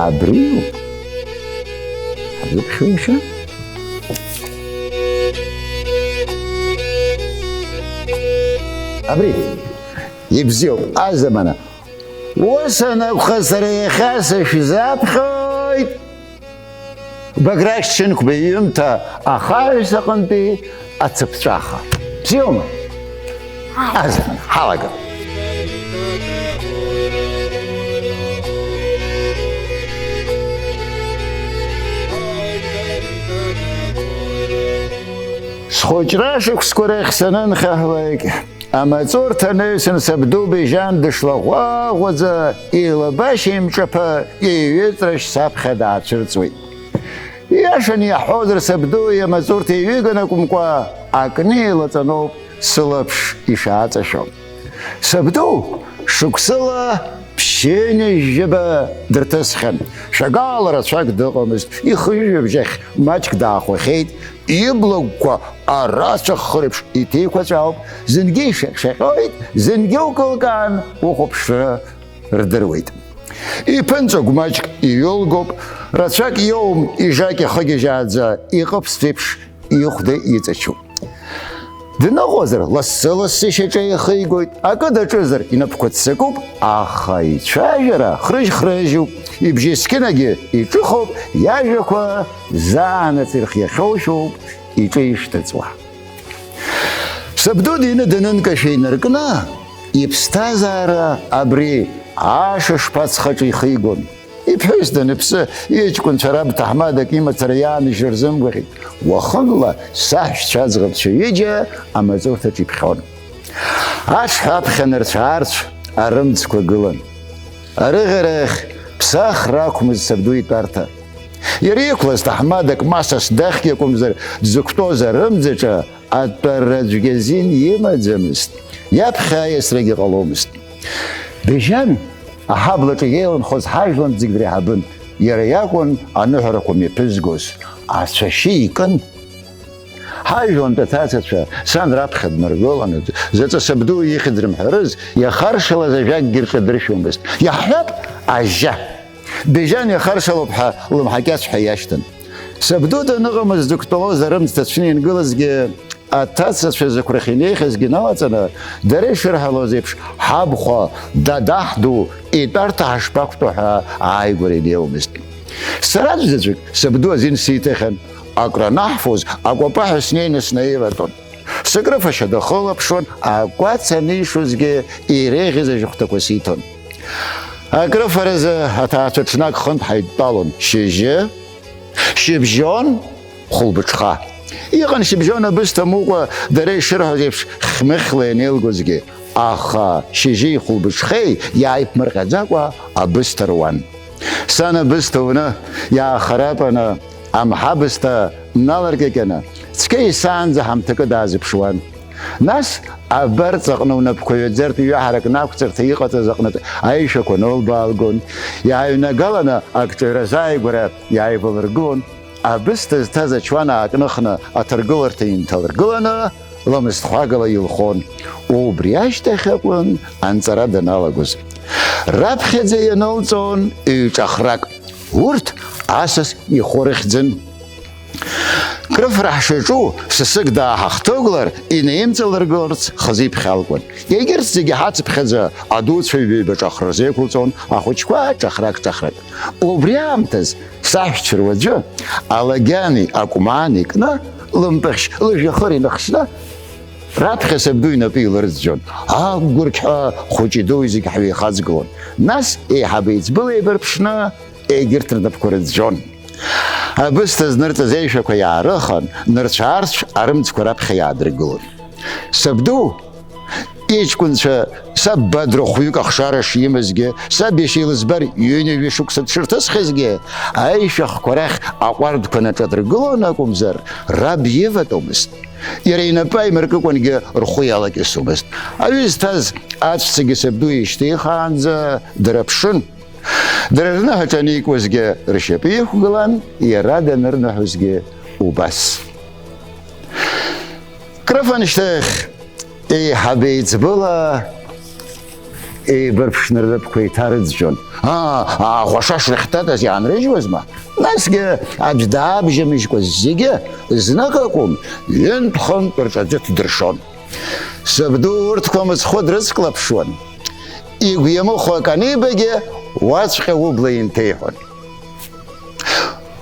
абриу хазыпшуиша абри ибзиоуп азамана уасанакәха сара иахьа сышәзаԥхьоит Баграшьченко иҩымҭа ахаҩсаҟынтәи ацыԥҵәаха. Бзиоума? Азамана, ҳалагап. Схәыҷра шықәсқәа рахь санынхаҳлак, амаҵурҭ анаҩсан сабду Бежьан дышлаӷәаӷәаӡа, илабашь еимҿаԥа иҩыҵрашь саԥхьа даацәырҵуеит. Иашан иаҳҳәозар сабду амаҵурҭ иҩыган акәымкәа, акны еилаҵаноуп сылаԥш ишааҵашәо. Сабду шықәсыла ԥшьыня жьыба дырҭысхьан. Шагал рацәак дыҟамызт, ихыжәбжьахь маҷк даахәахьеит, иблақәа арацәахх реиԥш иҭеиқәаҵәаауп, зынгьы ишаҟьшаҟьоит, зынгьы укылкаан ухәаԥшра рдыруеит. Иԥынҵагә маҷк иҩылгоуп, рацәак иоум ижакьа хыгьежьааӡа, иҟыԥсҭә еиԥш ихәда иҵачуп. Дныҟәозар лассы-лассы ишьаҿа ихигоит, акы даҿызар инапқәа ццакуп, аха ицәажәара хрыжь-хрыжьуп, ибжьы скьынагьы иҿыхоуп, иажәақәа заанаҵ ирхиахьоушәоуп, иҿы ишҭыҵуа. Сабду дины данынкашәа инаркны, иԥсҭазаара абри ашыш ԥацхаҿы ихигон. Иԥҳәыс даныԥсы, иҷкәынцәа раб ҭаҳмадак имацара иааныжьра рзымгәаӷьит. Уахынла саҳәшьцәа аӡӷабцәа ҩыџьа амаҵурҭаҿ иԥхьон. Аҽҳәа аԥхьа нырцә-аарцә арымӡқәа гылан. Арыӷьарахь ԥсахра ақәмызт сабду итәарҭа. Иара иқәлаз ҭаҳмадак масас дахьгьы акәымзар, дзықәтәоз арымӡаҿы атәара аӡәгьы азин имаӡамызт. Иаԥхьа аиасрагьы ҟаломызт. Бежьан аҳаблаҿы еиланхоз ҳажәлантә зегь дреиҳабын. Иара иакәын аныҳәарақәа мҩаԥызгоз. Ацәашьы икын. Ҳажәлантә аҭацацәа сан раԥхьа днаргыланы, заҵа сабду ихьӡ рымҳәарыз, иахаршалаз ажәакгьы рҿадыршәомызт. Иаҳҳәап, ажьа. Бежьан иахаршалоуп ҳәа лымҳакьацәҳәа иашьҭан. Сабду даныҟамыз дзықәтәалоз арымӡ ҭацәны иангылазгьы, аҭацацәа зықәрахь инеихьазгьы налаҵаны, дара ишырҳалоз еиԥш, ҳабхәа, дадаҳ ду итәарҭа ҳашԥақәтәо ҳәа ааигәара инеиуамызт. Сара аӡәзаҵәык сабду азин сиҭахьан. Акранаҳфоз акәапаҳәа снеины снаиватәон. Сыкрыфашьа дахылаԥшуан, акәац анишозгьы иреиӷьыз ажәыхәҭақәа сиҭон. Акрыфаразы аҭаацәа ҽнак хынтә ҳаидтәалон. Шьыжьы, шьыбжьон, хәылбыҽха. Иҟан шьыбжьон абысҭа мукәа дара ишырҳәоз еиԥш хьмыхьла ианеилгозгьы, аха шьыжьи хәылбыҽхеи иааиԥмырҟьаӡакәа абысҭа руан. Сан абысҭа уны иаахарапаны, амҳабысҭа наларкьакьаны, цқьа исаанӡа ҳамҭакы даазыԥшуан. Нас абарҵаҟны унапқәа ҩаӡартә ҩаҳарак нақәҵырҭа иҟаҵаз аҟнытә аишәақәа нылбаалгон, иааҩнагаланы акҿаҩра зааигәара иааивалыргылон. Абысҭа зҭаз ачуан аакныхны аҭаргыларҭа инҭалыргыланы, ламысҭхәагала илхон. Убри ашьҭахь акәын анҵара даналагоз. Раԥхьаӡа ианылҵон ҩ-ҿахрак. Урҭ асас ихәы рыхьӡын. Крыфра ҳшаҿу сасык дааҳахҭыгәлар, инеимҵалыргыларц хазы иԥхьалкуан. Егьырҭ зегьы ҳацыԥхьаӡа адуцәа ҩба ҿахра рзеиқәылҵон, ахәыҷқәа ҿахрак-ҿахрак. Убри аамҭаз саҳәшьцәа руаӡәы алагьани акәмаани кны, лымпахьшь лыжәҩахыр иныхшны, раԥхьа сабду инапы илырӡәӡәон. Агәырқьҳәа хәыҷи дуи зегьы ҳҩеихаҵгылон. Нас еиҳабы еиҵбыла еибарԥшны, егьырҭ рнапқәа рыӡәӡәон. Абысҭа знырҵаз аишәақәа иаарыхан, нырцә-аарцә арымӡқәа раԥхьа иаадыргылон. Сабду иҷкәынцәа саб Бадра хәҩык ахшара шимазгьы, саб иашьа илызбар ҩынҩажәа шықәса дшырҭысхьазгьы, аишәахқәа рахь аҟәардәқәа наҿадыргылон акәымзар, раб иватәомызт. Иара инапы аимыркыкәангьы рхәы иалакьысомызт. Аҩы зҭаз аҵәцагьы сабду ишьҭихаанӡа драԥшын. Дара рныҳәаҿ аникуазгьы ршьапы иқәгылан, иара данырныҳәозгьы убас. Крыфаншьҭахь еиҳаб еиҵбыла برفشنر بكوي تارد جون خوشاش رختات يعني رجوزما ناس جا أجداب جميش كوزيجا زناقكم ينتخن برجت درشون سبدورتكم خد رزق لبشون يقيمو خوكاني بجي واسخ وبلين تيهون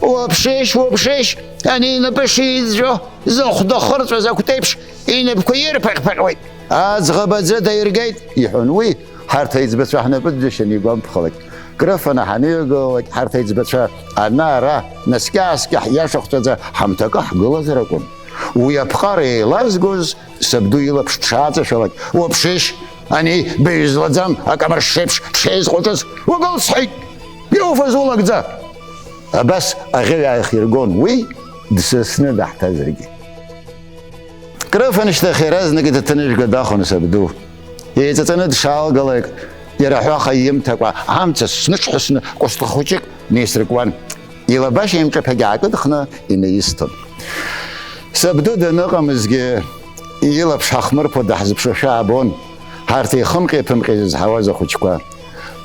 وبشيش أني نبشي جو زخ دخرت وزاكو تيبش إن بكوير بقوي أزغب زاد يرجعت يحنوي حرت يزبط احنا بدش اني قام بخلك كرفنا حنيقو حرت يزبط انا را نسكاس كحياش اختزا حمتك حقول زركم ويبقى لازجوز سبدو يلبش تشاطه شلك وبشيش اني بيزلزم اكمر شيبش شيز قطز وقال صحيح يوفزولك ذا بس اغير اخيرجون وي دسسنا تحت زرقي كرفنا اشتخيراز نقد تنش قداخن سبدو يتتند شال قالك يروحوا خيمتك عمت سنش حسن قصت خوجك نيسركوان يلا باش يمشي بحاجة دخنا إن يستن سبدو دنقة مزجي يلا بشخمر بود حزب شو شعبون هارتي خمقي بمقي زحواز خوجكوا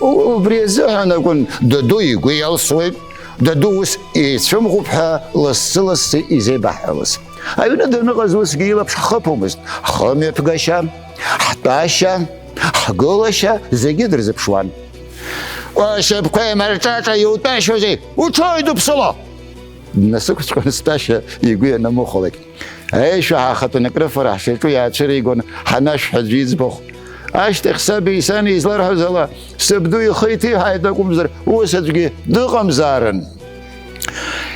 وبريزه أنا أقول ددو يقوي الصويب ددوس يسمع بها لصلص يزبح لص أيوة دنقة زوس يلا بشخبهم خم يبقاشام حتاشا حقولشا زي قدر زبشوان وشبكي مرتاتا يوتاشو زي وشايدو بصلا نسوك تكون استاشا يقول أنا مخلك ايشو حاخطو نكرا فرح شيتو ياتشري يقول حناش حجيز بخ اش تخسابي ساني يزلر هزلا سبدو يخيتي هايداكم زر وسجي دقم زارن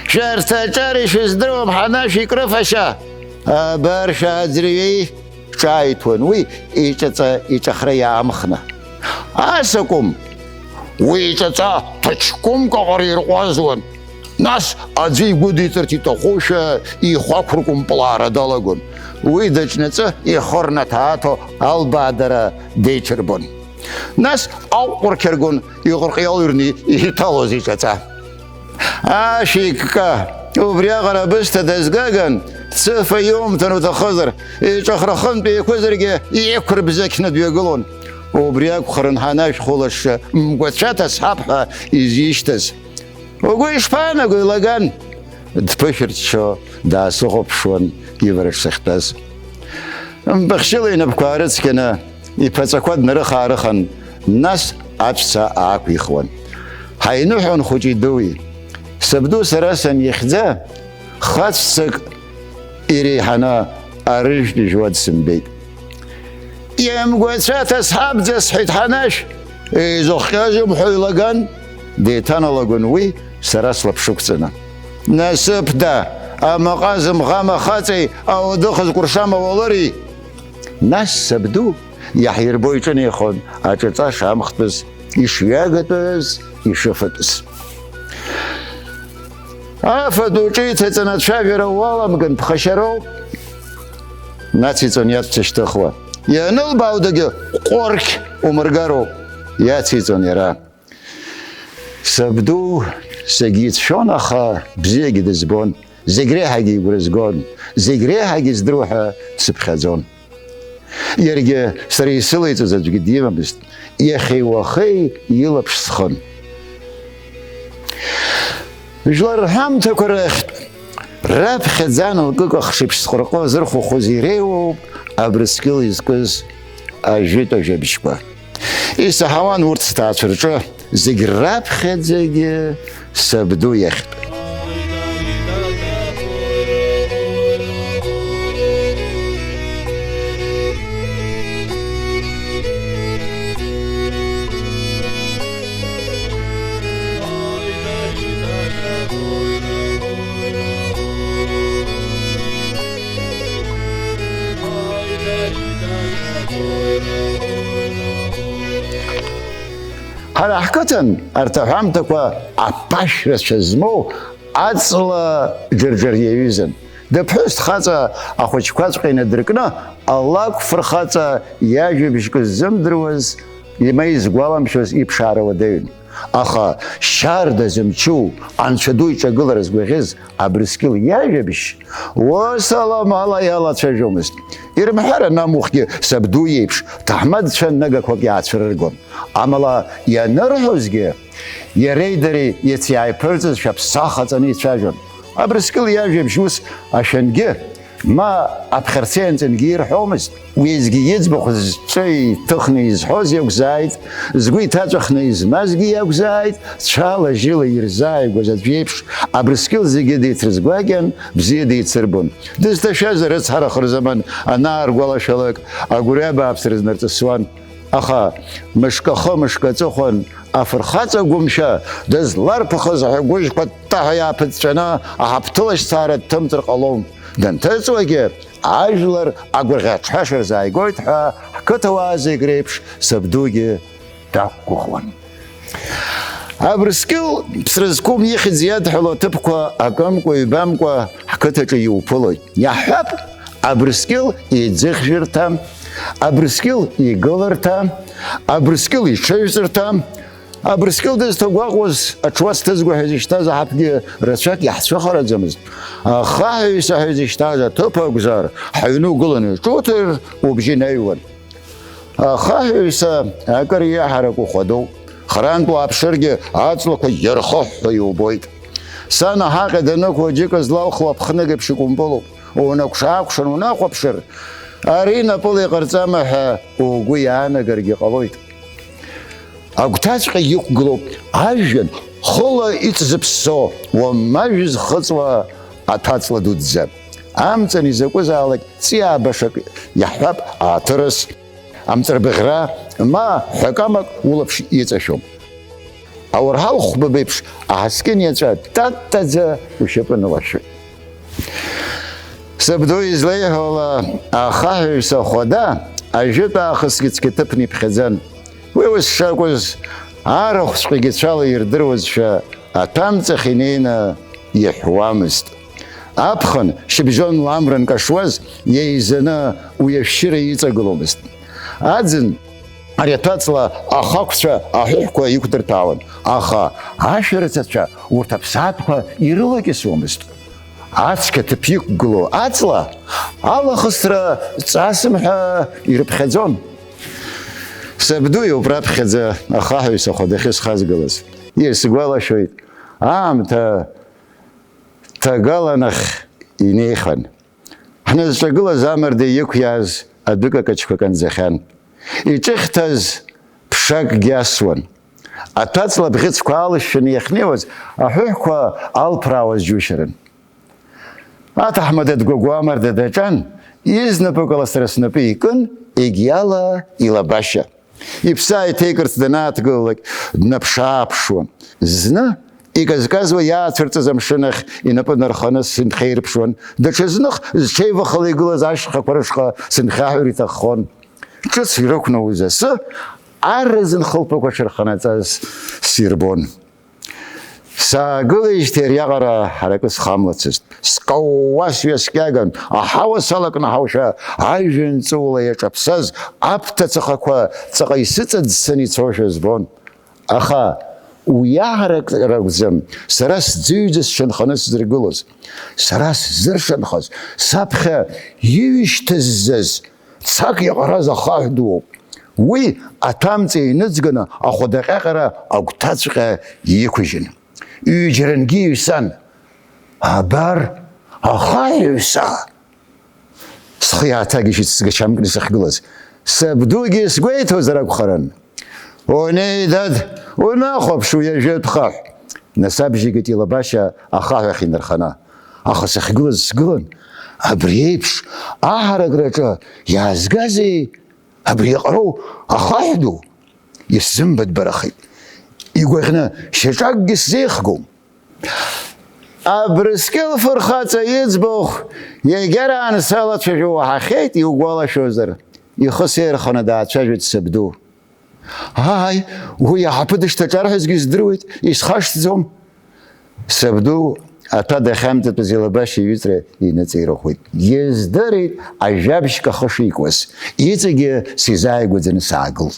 شهر تاجاري شزدروم حناش يكرفشا برشا زريوي شايتون وي يتخريا مخنا اسكم ويتتا تشكم كغرير قوازون ناس ادزي غودي ترتي تخوشا يخاكركم بلارا دالغون ويدچنتا يخورناتاتو البادرا ديچربون ناس اوقركرغون يغرقيال يرني يتالوزيچتا اشيكا وبرياغنا بست دزغاغن سفا يوم تنو تخزر يشخرخن بيكوزرجي يكر بزكنا بيقولون وبرياغ خرن هناش خولش مقوتشات اصحابها يزيشتز وقويش فانا قوي لغان تبشرت شو دا سوغب شون يبرش سختز بخشلي نبكارتس كنا يبتسكواد نرخا رخن ناس عبسا عاكو يخوان هاينوحون خوجي دوي سبدو سراسا يخزا خاصك إيري حنا أرج لجواد سنبيت يام قواتشات أصحاب جسحيت حناش زخياجم حيلغان ديتانا لغن وي سراس لبشوكتنا ناسب دا أما قازم غاما خاتي أو دخز قرشاما والري ناس سبدو يحير بويتن يخون أجلتا شامختبز يشياغتبز يشفتز أفدو جيت هتنا تشافير والله ممكن بخشرو ناتي تونيات تشتخوا يا نل باودق قورك ومرقارو يا تيتونيرا سبدو سجيت شون أخا بزيجي دزبون زجري حاجي برزقون زجري حاجي زدروحة تسبخزون يرجع سري سليت زوج قديمة بس يخي وخي يلبش سخن جلر هم تكرخت راب خزان وقوق خشبش سخرقو زرخو خوزيريو أبرسكيل يزكوز أجيتو جبشكوا إيسا هوان ورد ستاتشرجو زيج راب خزاج سبدو يخت هلا حكتن ارتفعمتك وعباش رشزمو عطل جرجر يوزن دبحث خاطا اخوش كاتقين دركنا الله كفر خاطا يجب شكو الزم دروز يميز قوالم شوز يبشار ودين اخا شار دزمچو انشدوي چغلرز بغز ابرسكيل يجبش وسلام على يلا تشجومس يرمحر ناموخي سبدو يبش تحمد شن نجاكوك يعتشررجون عملا يا نرهوزجي يا ريدري يتياي بيرتز شاب ساخة تشاجون أبرسكل يجب جوس عشان جه ما أبخرتين تنجير حومس ويزجي يزبخ شيء تخنيز حوز يوزايد زقوي تاتخنيز مازجي يوزايد شال جيل يرزاي وزاد بيبش أبرسكل زجي دي ترزقاجن بزيدي تسربون دست شازر تسهر آخر زمان أنار ولا شلك أقرب أبصر نرتسوان أخا مشكا تخون أفرخات قمشة دز لاربخز حقوش بتاعها بتشنا أحبتلش صارت تمتر قلوم دن تزوجي عجلر أقرغات حشر زي قويتها كتوازي قريبش سبدوجي تاكوخون أبرسكيل بسرزكم يخد زيادة حلو تبقى أقامكو يبامكو حكتة يوبولي يحب أبرسكيل يتزخجر تام أبرسكيل يقلر تام أبرسكيل يشيزر تام أبرسكيل دز تقوغوز أتواس تزغو هزيشتازا حبقي رساك يحسو خارج زمز خاهي سهزيشتازا تبقزار حينو قلني شوتر وبجي نيوان خاهي سا أكر يحركو خدو خرانتو أبشرجي عطلقو يرخوح يوبويت سانا حاقي دنكو جيكز لاو خلاب خنق بشكم بلو ونكو شاكشن وناقو بشر أرينا بولي قرزامها وقوي عانا قرقي قلويت أقتاش يقلب عجل خلا يتزبسو وماجز خطوة أتاتلا دودزب أمتني زكوزالك سيا بشك يحب أترس أمتر بغرا ما حكامك ولبش يتشوم أورهال خببيبش أحسكين يتشا تاتزا وشبن وشي سبدو إزليه ولا أخاهي سخودا أجيب أخسكت كتبني بخزان ويوز شاكوز عارخ شقيقت شال يردروز شا أتامت خينينا يحوامست أبخن شبجون لامرن كشوز يزنا ويفشيري يتقلومست أدزن أريتاتلا أخاكشا أحيحكوا يكتر تاون أخا عشرتشا ورتبساتكوا يرلوكي سومست عاتشكا تبيك قلو أتلا الله خسرة تساسمها يربخزون سبدو يوبراب خزا أخاه يسخو دخيس خاز قلس يسقوالا شويت تقالنخ ينيخن حنا زشقلا زامر دي يكياز أدوكا كتشكو كان زخان يتختز بشاق جاسوان أتاتلا بغيت كوالش شنيخنيوز أحوحكوا ألبراوز جوشرن أتحمد دقوامر دجان يزنبو قلسرس نبيكن إجيالا إلى باشا يبساي تيكرت دنات قولك نبشابشون زنا إيقازقازوا يا ترتزم شنخ إنبنر خانس سنخير بشون دچزنخ شيفا خلي قولا زاشخا قرشخا سنخاحوري تخون جس يروكنا وزاس عرزن خلبك وشرخانات سيربون ساقولي اشتير يغرا حركس خاملتست سقواس يسكاغن أحاو سالك نحوشا عايجن تولي يشبساز أبتا تخاكوا تغيستد سني توشا زبون أخا ويعرق رغزم سراس زيدس شنخانس زرقلوز سراس زر شنخاز سابخا يوشتزز تساك يغراز أخاهدو وي أتامتي نزغنا أخو دقاقرا أو تاتشغا يكوجن يجرنجي يسان أبار أخاي يسا سخياتاقي شتسقى شامكني سخقلس سبدوغي سقويتو زراق خرن ونيداد وناخب شوية جيت خاح نسابجي قتي لباشا أخاه أخي نرخنا أخا سخقلس سقلن أبريبش أحرق رجا يازقازي أبريقرو أخايدو يسزنبت برخي يقول هنا شجاق الزيخكم أبرسكيل فرخاتا يزبخ يجرى عن سالة شجوة حخيت يقول شوزر يخسر خندات شجوة سبدو هاي وهو يحبدش تجارهز جزدرويت يسخشت زوم سبدو أتا دخمت بزيل باشي يترى ينتيرو خويت يزدريت عجابش كخشيكوس يتجي سيزاي قدن ساقل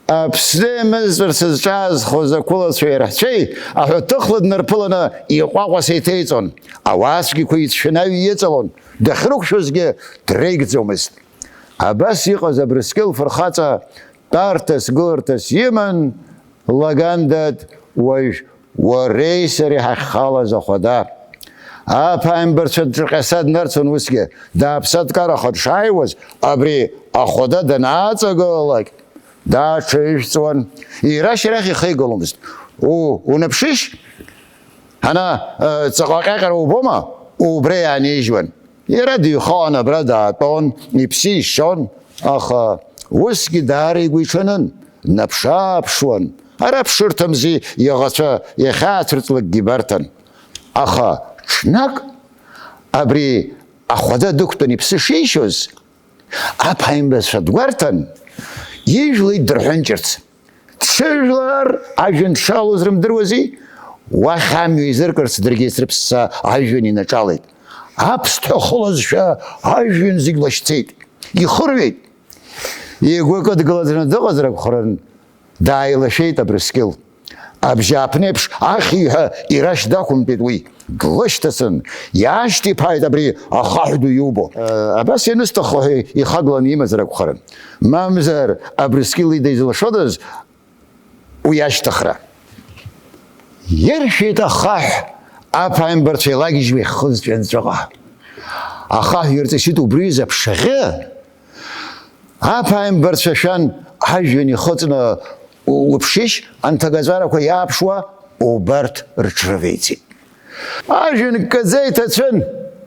أبسلي مزبر سجاز خوزا كولا سويرح شيء أحو تخلد نربلنا يقاقوا سيتيتون أواسكي كويت شناوي يتلون дахьрықәшәозгьы дреигӡомызт. Абас иҟаз Абрыскьыл фырхаҵа тәарҭас гыларҭас иман, лагандат уажә уареи сареи ҳахьхалаз ахәада. Аԥааимбарцәа дҿаҟьаса днарцон усгьы, дааԥса-дкараха дшааиуаз, абри ахәада данааҵагылалак дааҽыжәҵуан. Ирашь арахь ихеигаломызт. Унаԥшишь? Ана ҵаҟа ҟьаҟьара убома? Убра иаанижьуан. Иара дыҩхалан абра даатәон, иԥсы ишьон, аха усгьы даара игәы иҽанын, днаԥшы-ааԥшуан. Ара ԥшырҭамзи иаӷацәа иахьааҭрыҵлакгьы ибарҭан. Аха ҽнак абри ахәада дықәтәан иԥсы шишьоз, аԥааимбарцәа дгәарҭан, ижәлеит дырҳәынҷарц. Дшыжәлар ажәҩан дшалоз рымдыруази, уахь амҩа изыркырц даргьы срыԥсса ажәҩан инаҿалеит. Аԥсҭҳәа хылазшәа ажәҩан зегь лашьцеит, ихырҩеит. Игәы кыдгылаӡаны дыҟазар акәхарын, дааилашәеит Абрыскьыл. Абжьааԥны еиԥш ахиҳәа ирашь дақәымтәеит уи. Длышьҭасын, иаашьҭиԥааит абри ахаҳә ду иубо. Абас ианысҭахо ҳәа ихагыланы имазар акәхарын. Мамзар Абрыскьыл ида изылшодаз уи ашьҭыхра. Иршәеит ахаҳә аԥааимбарцәа еилагьежьуа иххыз ҿианҵәаҟа. Ахаҳә ирҵысит убри заԥшаӷьы. Аԥааимбарцәа шәан ажәҩан ихыҵны уԥшишь, анҭ агаӡәарақәа иааԥшуа убарҭ рҽрывеиҵеит. Ажәҩан ккаӡа иҭацәын,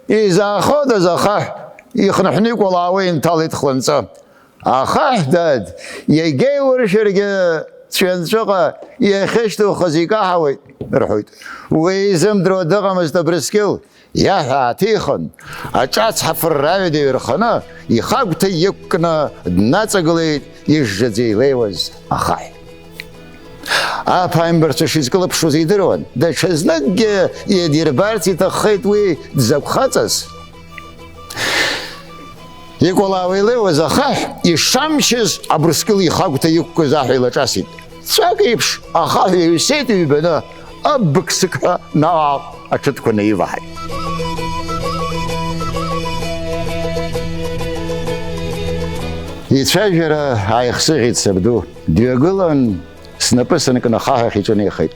изааходаз ахаҳә ихныҳәны икәалаауа инҭалеит хланҵы. Ахаҳә дад, иагьеиуршәаргьы ҿианҵәаҟа иахьышьҭухыз икаҳауеит, рҳәоит. Уи изымдыруа дыҟамызт Абрыскьыл. Иаҳәа ааҭихын, аҿац ҳафырраҩада иҩарханы, ихагәҭа иқәкны днаҵагылеит ижжаӡа илеиуаз ахаҳә. Аԥааимбарцәа шизкылыԥшуаз идыруан, даҽазныкгьы идирбарц иҭаххеит уи дзакә хаҵас. Икәалаауа илеиуаз ахаҳә ишамшьыз Абрыскьыл ихагәҭа иқәкыз аҳәа илаҿасит. Ҵәак еиԥш ахаҳә иаҩсеит ҩбаны, абык-сыкҳәа наҟ аҽыҭқәа наиваҳаит. Ицәажәара ааихсыӷьит сабду. Дҩагылан, снапы санкны ахаҳә ахь иҿынеихеит.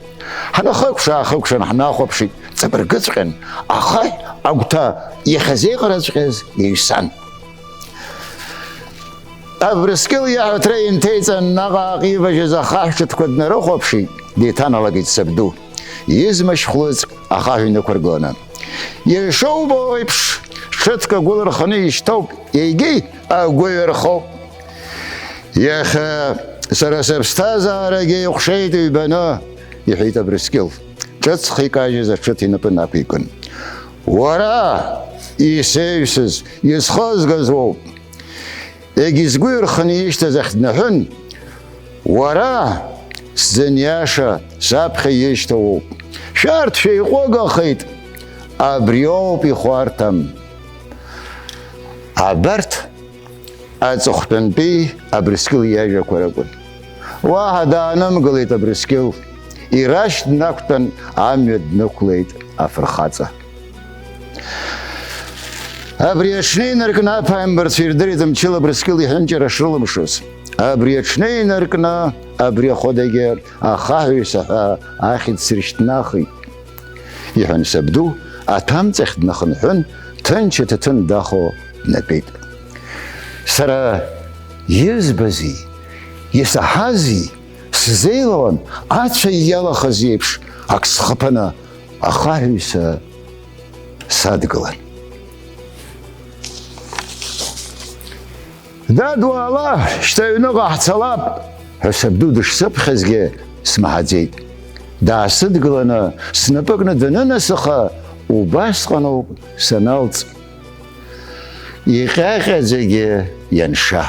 Ҳнахыкәша-аахыкәшан ҳнахәаԥшит, ҵабыргыҵәҟьан, ахаҳә агәҭа иахьазеиҟараҵәҟьаз иаҩсан. Абрыскьыл иаҳәаҭра инҭеиҵан, наҟ-ааҟ иважьыз ахаҳә ҿыҭқәа днарыхәаԥшит, деиҭаналагеит сабду. Измашь хәлыҵк ахаҳә инықәыргыланы. Ишубо еиԥш, ҿыҭк агәыла рханы ишьҭоуп, егьи агәы ҩархоуп. Иахьа сара сыԥсҭазаарагьы иҟәшеит ҩбаны, иҳәеит Абрыскьыл. Ҿыцха икажьыз аҽыҭ инапы нақәикын. Уара, исеиҩсыз, исхызгаз уоуп. Егьи згәы ирханы ишьҭаз ахь днаҳәын, уара, сзыниаша, саԥхьа ишьҭоуп. Шәарҭ шәеиҟәыгахеит, абриоуп ихәарҭам. Абарҭ аҵыхәтәантәи Абрыскьыл иажәақәа ракәын. Уаҳа даанымгылеит Абрыскьыл, ирашь днақәтәан амҩа днықәлеит афырхаҵа. Абри аҽны инаркны аԥааимбарцәа ирдырит мчыла Абрыскьыл иҳәынҷара шрылымшоз. Абри аҽны инаркны абри ахәадагьы ахаҳәаҩса ҳәа ахьӡ сыршьҭнахит. Иҳәан сабду аҭамҵахь днахынҳәын, ҭынч аҭаҭын дахо днатәеит. Сара избази, исаҳази, сзеилауан ацәа иалахаз еиԥш, ак схаԥаны ахаҳәаҩса садгылан. Дад уаала, шьҭа аҩныҟа ҳцалап ҳәа сабду дышсыԥхьазгьы смаҳаӡеит. Даасыдгыланы снапы кны данынасыха, убасҟаноуп саналҵ. Иҟьаҟьаӡагьы ианша.